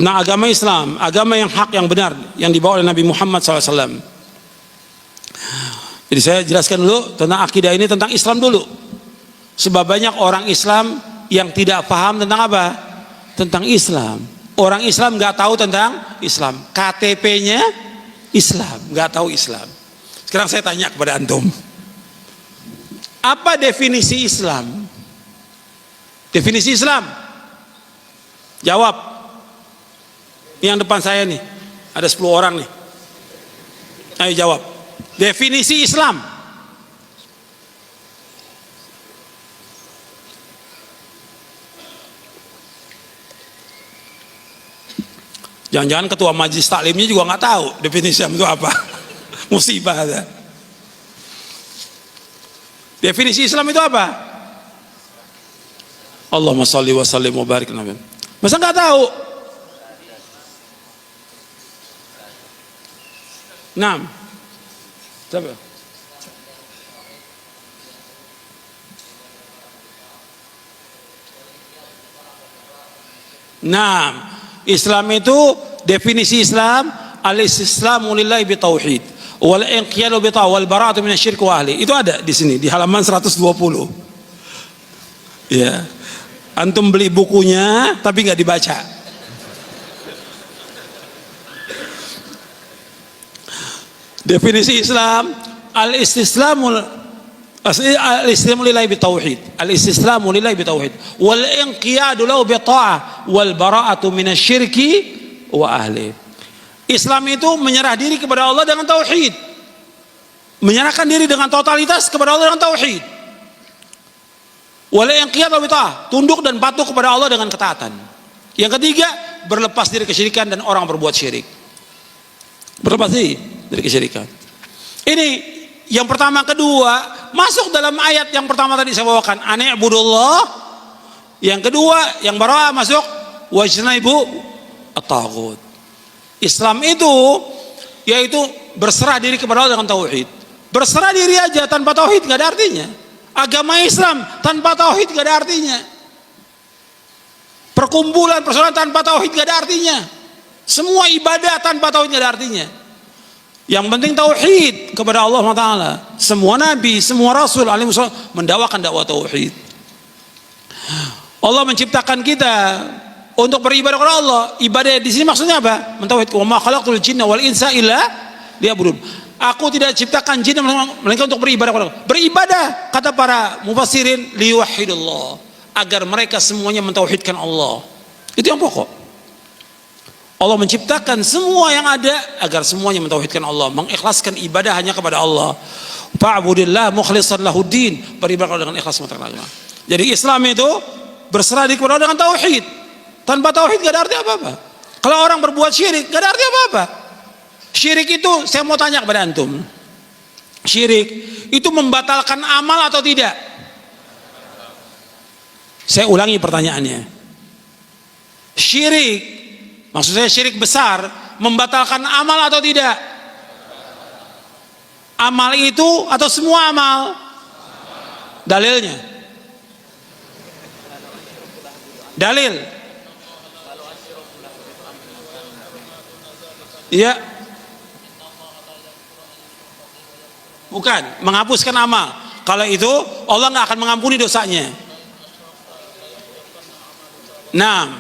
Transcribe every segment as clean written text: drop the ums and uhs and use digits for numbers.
tentang agama Islam, agama yang hak, yang benar, yang dibawa oleh Nabi Muhammad SAW. Jadi saya jelaskan dulu tentang akidah ini, tentang Islam dulu. Sebab banyak orang Islam yang tidak paham tentang apa? Tentang Islam. Orang Islam nggak tahu tentang Islam. KTP-nya Islam, nggak tahu Islam. Sekarang saya tanya kepada antum, apa definisi Islam? Definisi Islam. Jawab. Yang depan saya nih, ada 10 orang nih. Ayo jawab. Definisi Islam. Jangan-jangan ketua majelis taklimnya juga nggak tahu definisi Islam itu apa. Musibah ada. Definisi Islam itu apa? Allahumma sholli wa sallim wa barik Nabi. Masa nggak tahu? Naam. Siapa? Naam. Islam itu definisi Islam al-istislamu lillahi bitauhid wal inqiyadu bi wal bara'atu minasyirk wa ahli. Itu ada di sini di halaman 120. Ya. Antum beli bukunya tapi nggak dibaca. Definisi Islam al-istislamu lillahi bitauhid, al-istislamu lillahi bitauhid wal inqiyadu lahu bi ta'ah wal bara'atu minasyirki wa ahli. Islam itu menyerah diri kepada Allah dengan tauhid, menyerahkan diri dengan totalitas kepada Allah dengan tauhid. Wal inqiyadu lahu bi ta'ah, tunduk dan patuh kepada Allah dengan ketaatan. Yang ketiga, berlepas diri kesyirikan dan orang berbuat syirik. Berlepas diri dari kesyirikan. Ini yang pertama. Kedua, masuk dalam ayat yang pertama tadi saya bawakan, ani'budullah. Yang kedua, yang bara'ah masuk wajnaibu at-taghut. Islam itu yaitu berserah diri kepada Allah dengan tauhid. Berserah diri aja tanpa tauhid nggak ada artinya. Agama Islam tanpa tauhid nggak ada artinya. Perkumpulan persaudaraan tanpa tauhid nggak ada artinya. Semua ibadah tanpa tauhid nggak ada artinya. Yang penting tauhid kepada Allah Taala. Semua nabi, semua rasul alaihi wasallam mendakwakan dakwah tauhid. Allah menciptakan kita untuk beribadah kepada Allah. Ibadah di sini maksudnya apa? Mentauhidkan. Wa ma khalaqtul jinna wal insa illa liya'budun. Aku tidak ciptakan jin melainkan untuk beribadah kepada Allah. Beribadah, kata para mufassirin, liwahidullah, agar mereka semuanya mentauhidkan Allah. Itu yang pokok. Allah menciptakan semua yang ada agar semuanya mentauhidkan Allah, mengikhlaskan ibadah hanya kepada Allah. Fa'budillah mukhlishan lahuddin, beribadah dengan ikhlas mata agama. Jadi Islam itu berserah diri kepada Allah dengan tauhid. Tanpa tauhid gak ada arti apa-apa. Kalau orang berbuat syirik gak ada arti apa-apa. Syirik itu, saya mau tanya kepada antum, syirik itu membatalkan amal atau tidak? Saya ulangi pertanyaannya. Syirik, maksud saya syirik besar, membatalkan amal atau tidak? Amal itu atau semua amal? Dalilnya? Dalil? Iya. Bukan, menghapuskan amal. Kalau itu Allah nggak akan mengampuni dosanya. Nah,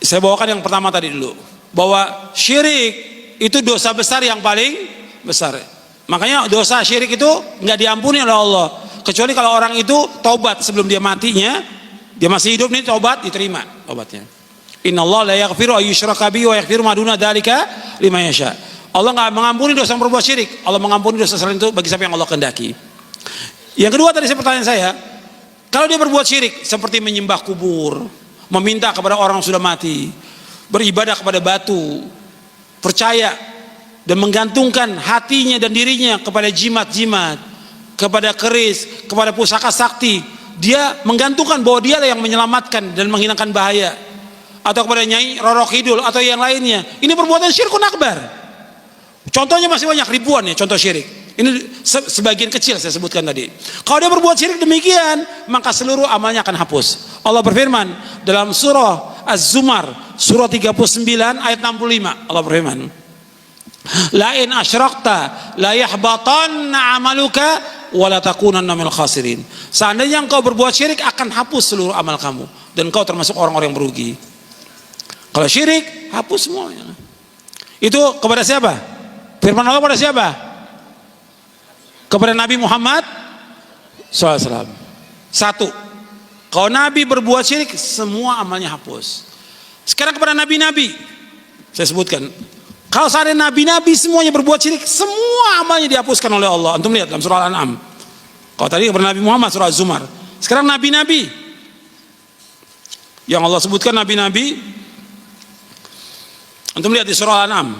saya bawakan yang pertama tadi dulu, bahwa syirik itu dosa besar yang paling besar. Makanya dosa syirik itu nggak diampuni oleh Allah, kecuali kalau orang itu taubat sebelum dia matinya. Dia masih hidup nih, taubat diterima taubatnya. Innallaha la yaghfiru ayyushraka bihi wa yaghfiru ma duna dzalika liman yasha. Allah nggak mengampuni dosa yang berbuat syirik. Allah mengampuni dosa selain itu bagi siapa yang Allah kehendaki. Yang kedua tadi pertanyaan saya, kalau dia berbuat syirik seperti menyembah kubur, meminta kepada orang yang sudah mati, beribadah kepada batu, percaya dan menggantungkan hatinya dan dirinya kepada jimat-jimat, kepada keris, kepada pusaka sakti, dia menggantungkan bahwa dia yang menyelamatkan dan menghilangkan bahaya, atau kepada Nyai Roro Kidul atau yang lainnya. Ini perbuatan syirkun akbar. Contohnya masih banyak, ribuan ya contoh syirik. Ini sebagian kecil saya sebutkan tadi. Kalau dia berbuat syirik demikian, maka seluruh amalnya akan hapus. Allah berfirman dalam surah Az-Zumar surah 39 ayat 65 Allah berfirman, la in asyrakta la yahbatanna amaluka wa la takunanna minal khasirin. Seandainya engkau berbuat syirik akan hapus seluruh amal kamu dan engkau termasuk orang-orang yang merugi. Kalau syirik hapus semuanya. Itu kepada siapa? Firman Allah pada siapa? Kepada Nabi Muhammad SAW. Satu, kalau Nabi berbuat syirik semua amalnya hapus. Sekarang kepada nabi-nabi saya sebutkan, kalau seandainya nabi-nabi semuanya berbuat syirik, semua amalnya dihapuskan oleh Allah. Antum lihat dalam surah Al-An'am. Kalau tadi kepada Nabi Muhammad surah Az-Zumar, sekarang nabi-nabi yang Allah sebutkan, nabi-nabi antum lihat di surah Al-An'am.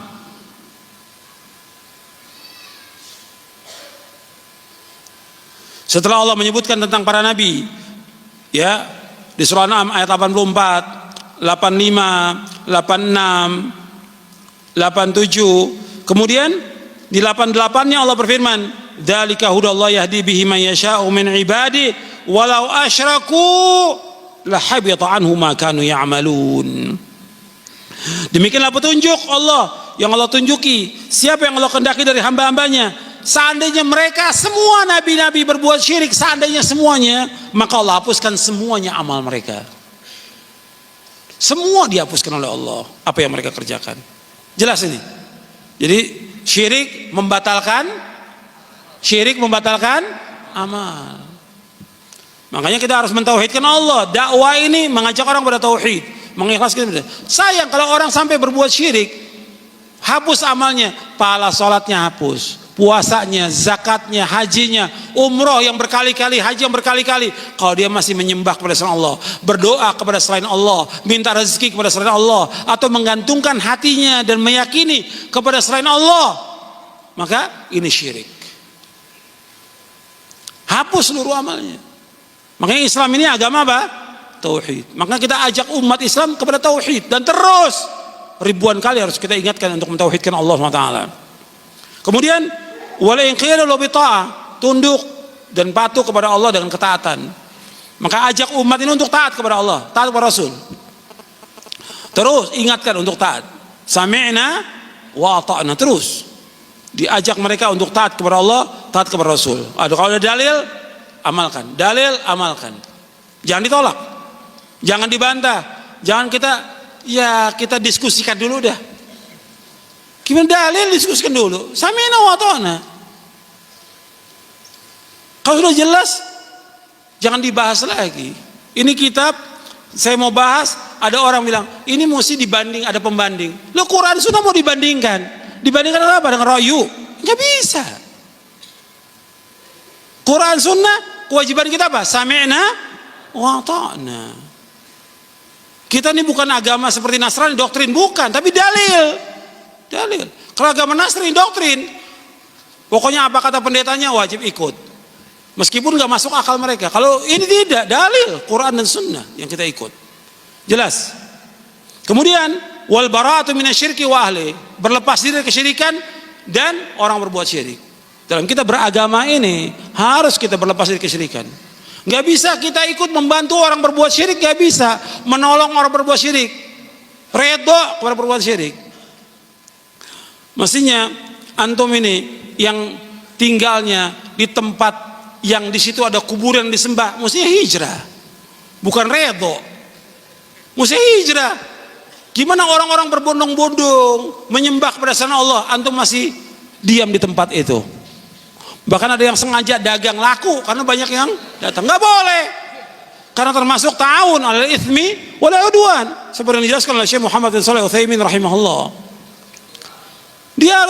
Setelah Allah menyebutkan tentang para nabi, ya, di surah Al-An'am ayat 84, 85, 86, 87, kemudian di 88-nya Allah berfirman, dzalika hudallah yahdi bihi man yasha'u min ibadi walau asyraku la habita anhum ma kanu ya'malun. Demikianlah petunjuk Allah yang Allah tunjuki siapa yang Allah kehendaki dari hamba-hambanya. Seandainya mereka semua nabi-nabi berbuat syirik, seandainya semuanya, maka Allah hapuskan semuanya amal mereka. Semua dihapuskan oleh Allah apa yang mereka kerjakan. Jelas ini. Jadi syirik membatalkan amal. Makanya kita harus mentauhidkan Allah. Dakwah ini mengajak orang pada tauhid, mengikhlaskan. Sayang kalau orang sampai berbuat syirik, hapus amalnya, pahala sholatnya hapus, puasanya, zakatnya, hajinya, umroh yang berkali-kali, haji yang berkali-kali. Kalau dia masih menyembah kepada selain Allah, berdoa kepada selain Allah, minta rezeki kepada selain Allah, atau menggantungkan hatinya dan meyakini kepada selain Allah, maka ini syirik. Hapus seluruh amalnya. Makanya Islam ini agama apa? Tauhid. Maka kita ajak umat Islam kepada tauhid, dan terus ribuan kali harus kita ingatkan untuk mentauhidkan Allah SWT. Kemudian wala inqiyadu bi ta'ah, tunduk dan patuh kepada Allah dengan ketaatan. Maka ajak umat ini untuk taat kepada Allah, taat kepada Rasul. Terus ingatkan untuk taat. Sami'na wa ata'na, terus diajak mereka untuk taat kepada Allah, taat kepada Rasul. Kalau ada dalil, amalkan. Dalil, amalkan. Jangan ditolak. Jangan dibantah. Jangan kita diskusikan dulu dah. Gimana dalil, diskusikan dulu. Sami'na wa ata'na. Kalau sudah jelas, jangan dibahas lagi. Ini kitab saya mau bahas, ada orang bilang ini mesti dibanding, ada pembanding. Lo Quran Sunnah mau dibandingkan? Dibandingkan apa? Dengan royu? Nggak bisa. Quran Sunnah, kewajiban kita apa? Sami'na wa ata'na. Kita ini bukan agama seperti Nasrani, doktrin, bukan, tapi dalil. Dalil. Kalau agama Nasrani doktrin, pokoknya apa kata pendetanya wajib ikut. Meskipun nggak masuk akal mereka. Kalau ini tidak, dalil Quran dan Sunnah yang kita ikut. Jelas. Kemudian wal bara'atu minasyirki wa ahli, berlepas diri dari kesyirikan dan orang berbuat syirik. Dalam kita beragama ini harus kita berlepas dari kesyirikan. Nggak bisa kita ikut membantu orang berbuat syirik, nggak bisa menolong orang berbuat syirik, redha kepada berbuat syirik. Mestinya antum ini yang tinggalnya di tempat yang di situ ada kuburan disembah, mestinya hijrah, bukan redha. Mestinya hijrah. Gimana orang-orang berbondong-bondong menyembah kepada selain Allah, antum masih diam di tempat itu? Bahkan ada yang sengaja dagang laku karena banyak yang datang. Nggak boleh, karena termasuk ta'awun 'alal itsmi wal 'udwan, seperti yang dijelaskan oleh Syekh Muhammad bin Shalih Al-Utsaimin rahimahullah. Dia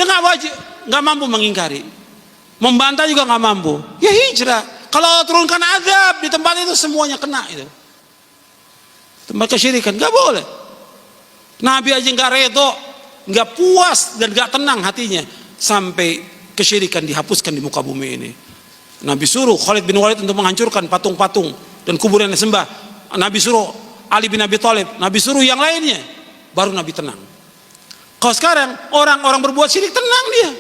nggak wajib, nggak mampu mengingkari, membantah juga nggak mampu, ya hijrah. Kalau Allah turunkan azab di tempat itu, semuanya kena itu. Tempat kesyirikan nggak boleh. Nabi aja nggak redho, nggak puas dan nggak tenang hatinya sampai kesyirikan dihapuskan di muka bumi ini. Nabi suruh Khalid bin Walid untuk menghancurkan patung-patung dan kuburan yang disembah. Nabi suruh Ali bin Abi Thalib, Nabi suruh yang lainnya, baru Nabi tenang. Kalau sekarang orang-orang berbuat syirik tenang dia,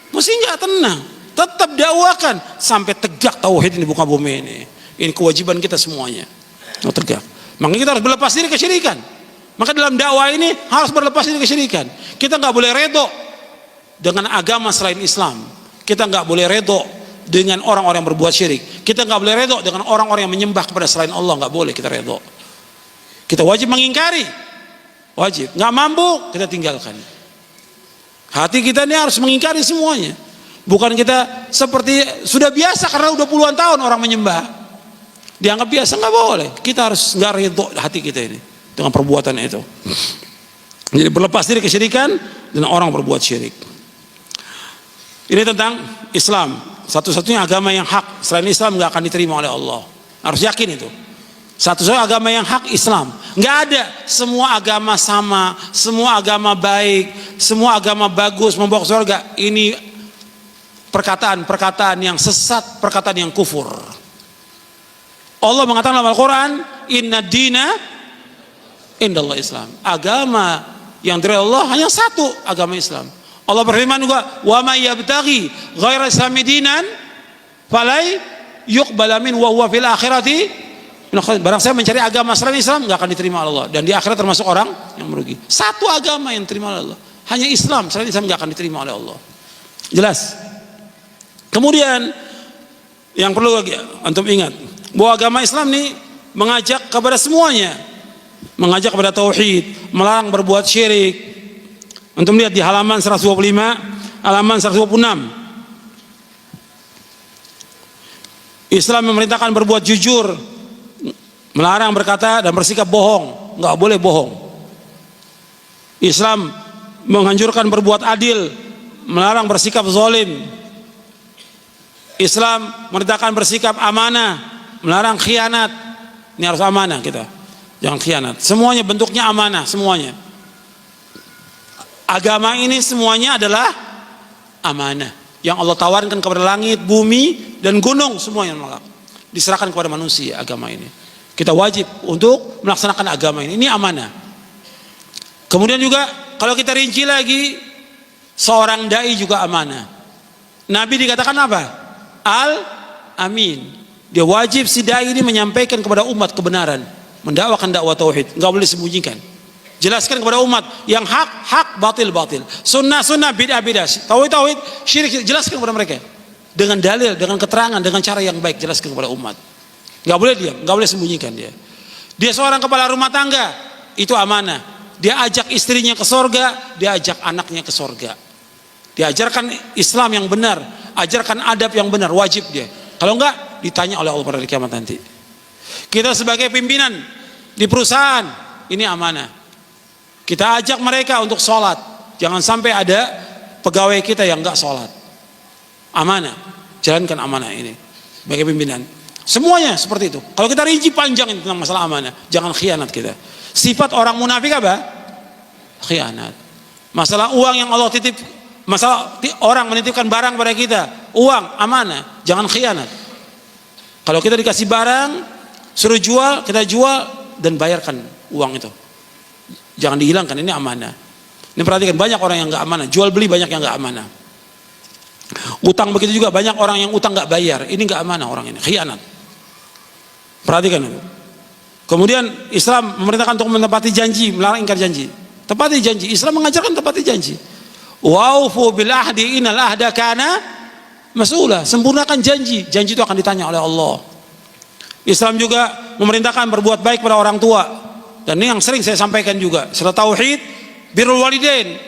mesti nggak tenang. Tetap dakwakan sampai tegak tauhid di muka bumi ini. Ini kewajiban kita semuanya. Oh, tegak. Makanya kita harus berlepas diri kesyirikan. Maka dalam dakwah ini harus berlepas diri kesyirikan. Kita nggak boleh redo dengan agama selain Islam. Kita nggak boleh redo dengan orang-orang yang berbuat syirik. Kita nggak boleh redo dengan orang-orang yang menyembah kepada selain Allah. Nggak boleh kita redo. Kita wajib mengingkari, wajib. Nggak mampu kita tinggalkan. Hati kita ini harus mengingkari semuanya. Bukan kita seperti sudah biasa karena udah puluhan tahun orang menyembah, dianggap biasa. Nggak boleh. Kita harus nggak redo hati kita ini dengan perbuatan itu. Jadi berlepas diri kesyirikan dan orang berbuat syirik. Ini tentang Islam, satu-satunya agama yang hak. Selain Islam nggak akan diterima oleh Allah. Harus yakin itu. Satu-satunya agama yang hak Islam. Nggak ada semua agama sama, semua agama baik, semua agama bagus membawa ke surga. Ini perkataan-perkataan yang sesat, perkataan yang kufur. Allah mengatakan dalam Al-Quran, Inna dina indallah Islam. Agama yang dari Allah hanya satu, agama Islam. Allah berfirman juga, wa may yabtaghi ghaira islami dinan falai yuqbala min wa huwa fil akhirati. Barang saya mencari agama selain Islam nggak akan diterima oleh Allah, dan di akhirat termasuk orang yang merugi. Satu agama yang diterima oleh Allah, hanya Islam. Selain Islam nggak akan diterima oleh Allah. Jelas. Kemudian yang perlu lagi antum ingat bahwa agama Islam ini mengajak kepada semuanya, mengajak kepada tauhid, melarang berbuat syirik. Antum lihat di halaman 125, halaman 126. Islam memerintahkan berbuat jujur, melarang berkata dan bersikap bohong, nggak boleh bohong. Islam menghancurkan berbuat adil, melarang bersikap zalim. Islam memerintahkan bersikap amanah, melarang khianat. Ini harus amanah kita, jangan khianat. Semuanya bentuknya amanah, semuanya. Agama ini semuanya adalah amanah yang Allah tawarkan kepada langit, bumi, dan gunung, semuanya diserahkan kepada manusia. Agama ini kita wajib untuk melaksanakan agama ini. Ini amanah. Kemudian juga kalau kita rinci lagi, seorang dai juga amanah. Nabi dikatakan apa? Al-Amin. Dia wajib si dai ini menyampaikan kepada umat kebenaran, mendakwakan dakwah tauhid, nggak boleh sembunyikan. Jelaskan kepada umat yang hak, batil, sunnah, bid'ah, tauhid, syirik. Jelaskan kepada mereka dengan dalil, dengan keterangan, dengan cara yang baik. Jelaskan kepada umat. Nggak boleh diam, nggak boleh sembunyikan dia. Dia seorang kepala rumah tangga, itu amanah. Dia ajak istrinya ke sorga, dia ajak anaknya ke sorga. Diajarkan Islam yang benar, ajarkan adab yang benar, wajib dia. Kalau enggak, ditanya oleh Allah pada hari kiamat nanti. Kita sebagai pimpinan di perusahaan, ini amanah. Kita ajak mereka untuk sholat. Jangan sampai ada pegawai kita yang enggak sholat. Amanah, jalankan amanah ini sebagai pimpinan. Semuanya seperti itu. Kalau kita rinci panjang tentang masalah amanah, jangan khianat kita. Sifat orang munafik apa? Khianat. Masalah uang yang Allah titip, masalah orang menitipkan barang pada kita, uang amanah, jangan khianat. Kalau kita dikasih barang, suruh jual, kita jual dan bayarkan uang itu. Jangan dihilangkan, ini amanah. Ini perhatikan, banyak orang yang nggak amanah, jual beli banyak yang nggak amanah. Utang begitu juga, banyak orang yang utang nggak bayar, ini nggak amanah orang ini, khianat. Perhatikan itu. Kemudian Islam memerintahkan untuk menepati janji, melarang ingkar janji. Tepati janji, Islam mengajarkan tepati janji. Wa'ufu bil ahdi innal ahda kana mas'ula. Sempurnakan janji, janji itu akan ditanya oleh Allah. Islam juga memerintahkan berbuat baik pada orang tua. Dan ini yang sering saya sampaikan juga, setelah tauhid, birrul walidain.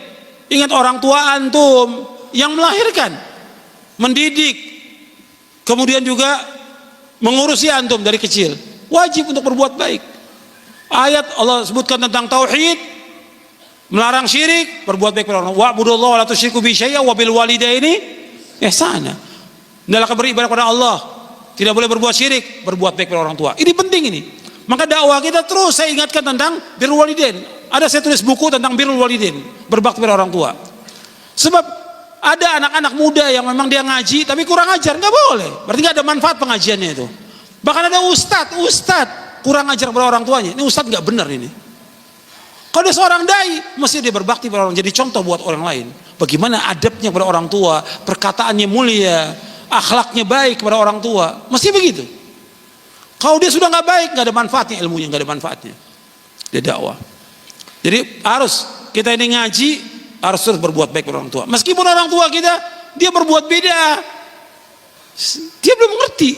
Ingat orang tua antum yang melahirkan, mendidik, kemudian juga mengurusi antum dari kecil. Wajib untuk berbuat baik. Ayat Allah sebutkan tentang tauhid, melarang syirik, berbuat baik pada orang. Wa'budullaha wa la tusyriku bihi syai'an wa bil walidaini ihsana. Hendaklah beribadah kepada Allah, tidak boleh berbuat syirik, berbuat baik pada orang tua. Ini penting ini. Maka dakwah kita terus saya ingatkan tentang birrul walidain. Ada saya tulis buku tentang birrul walidain, berbakti pada orang tua. Sebab ada anak-anak muda yang memang dia ngaji tapi kurang ajar, nggak boleh. Berarti nggak ada manfaat pengajiannya itu. Bahkan ada ustadz kurang ajar kepada orang tuanya. Ini ustadz nggak benar ini. Kalau dia seorang dai, mesti dia berbakti pada orang, jadi contoh buat orang lain. Bagaimana adabnya kepada orang tua, perkataannya mulia, akhlaknya baik kepada orang tua, mesti begitu. Kalau dia sudah nggak baik, nggak ada manfaatnya ilmunya, nggak ada manfaatnya dia dakwah. Jadi harus kita ini ngaji, harus terus berbuat baik kepada orang tua. Meskipun orang tua kita dia berbuat beda, dia belum mengerti.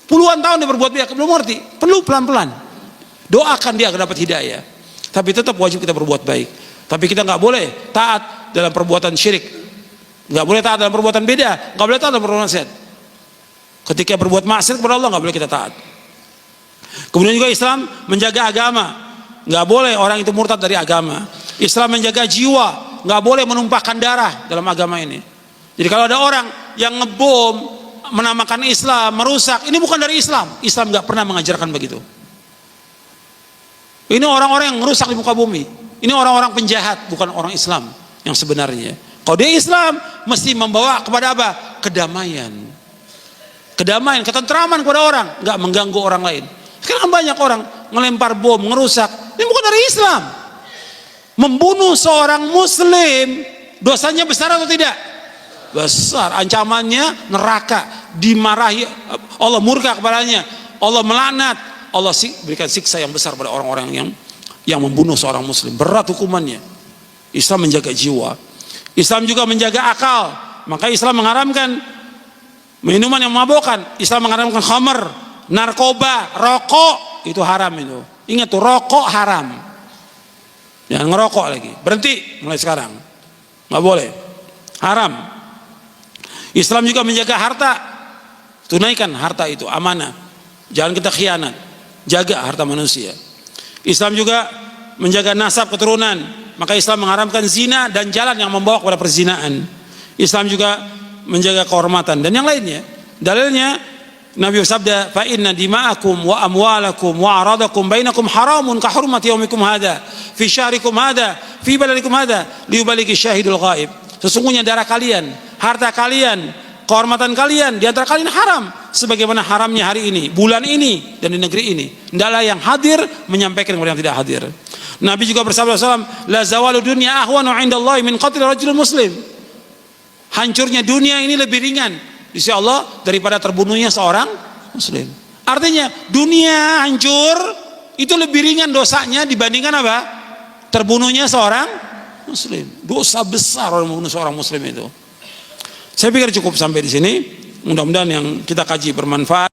Puluhan tahun dia berbuat beda, belum mengerti. Perlu pelan-pelan. Doakan dia agar dapat hidayah. Tapi tetap wajib kita berbuat baik. Tapi kita nggak boleh taat dalam perbuatan syirik, nggak boleh taat dalam perbuatan beda, nggak boleh taat dalam perbuatan maksiat. Ketika berbuat maksiat kepada Allah nggak boleh kita taat. Kemudian juga Islam menjaga agama, nggak boleh orang itu murtad dari agama. Islam menjaga jiwa, nggak boleh menumpahkan darah dalam agama ini. Jadi kalau ada orang yang ngebom menamakan Islam, merusak, ini bukan dari Islam. Islam nggak pernah mengajarkan begitu. Ini orang-orang yang merusak di muka bumi. Ini orang-orang penjahat, bukan orang Islam yang sebenarnya. Kalau dia Islam, mesti membawa kepada apa? Kedamaian. Kedamaian, ketentraman kepada orang, nggak mengganggu orang lain. Sekarang banyak orang ngelempar bom, ngerusak. Ini bukan dari Islam. Membunuh seorang Muslim, dosanya besar atau tidak? Besar. Ancamannya neraka, dimarahi, Allah murka kepadanya, Allah melaknat, Allah berikan siksa yang besar pada orang-orang yang membunuh seorang Muslim. Berat hukumannya. Islam menjaga jiwa. Islam juga menjaga akal. Maka Islam mengharamkan minuman yang memabukkan. Islam mengharamkan khamr, narkoba, rokok. Itu haram itu. Ingat tuh, rokok haram. Jangan ngerokok lagi. Berhenti mulai sekarang. Nggak boleh. Haram. Islam juga menjaga harta. Tunaikan harta itu, amanah. Jangan kita khianat. Jaga harta manusia. Islam juga menjaga nasab keturunan. Maka Islam mengharamkan zina dan jalan yang membawa kepada perzinaan. Islam juga menjaga kehormatan dan yang lainnya. Dalilnya Nabi bersabda, "Fa inna dima'akum wa amwalakum wa aradakum bainakum haramun ka hurmati yaumikum hadza fi syahrikum hadza fi baladikum hadza liyuballighi syahidul ghaib." Sesungguhnya darah kalian, harta kalian, kehormatan kalian di antara kalian haram sebagaimana haramnya hari ini, bulan ini, dan di negeri ini. Hendaklah yang hadir menyampaikan kepada yang tidak hadir. Nabi juga bersabda SAW, "La zawalu dunya ahwanu 'indallahi min qatli rajulin muslim." Hancurnya dunia ini lebih ringan di sisi Allah daripada terbunuhnya seorang muslim. Artinya dunia hancur itu lebih ringan dosanya dibandingkan apa? Terbunuhnya seorang muslim. Dosa besar orang membunuh seorang muslim itu. Saya pikir cukup sampai di sini. Mudah-mudahan yang kita kaji bermanfaat.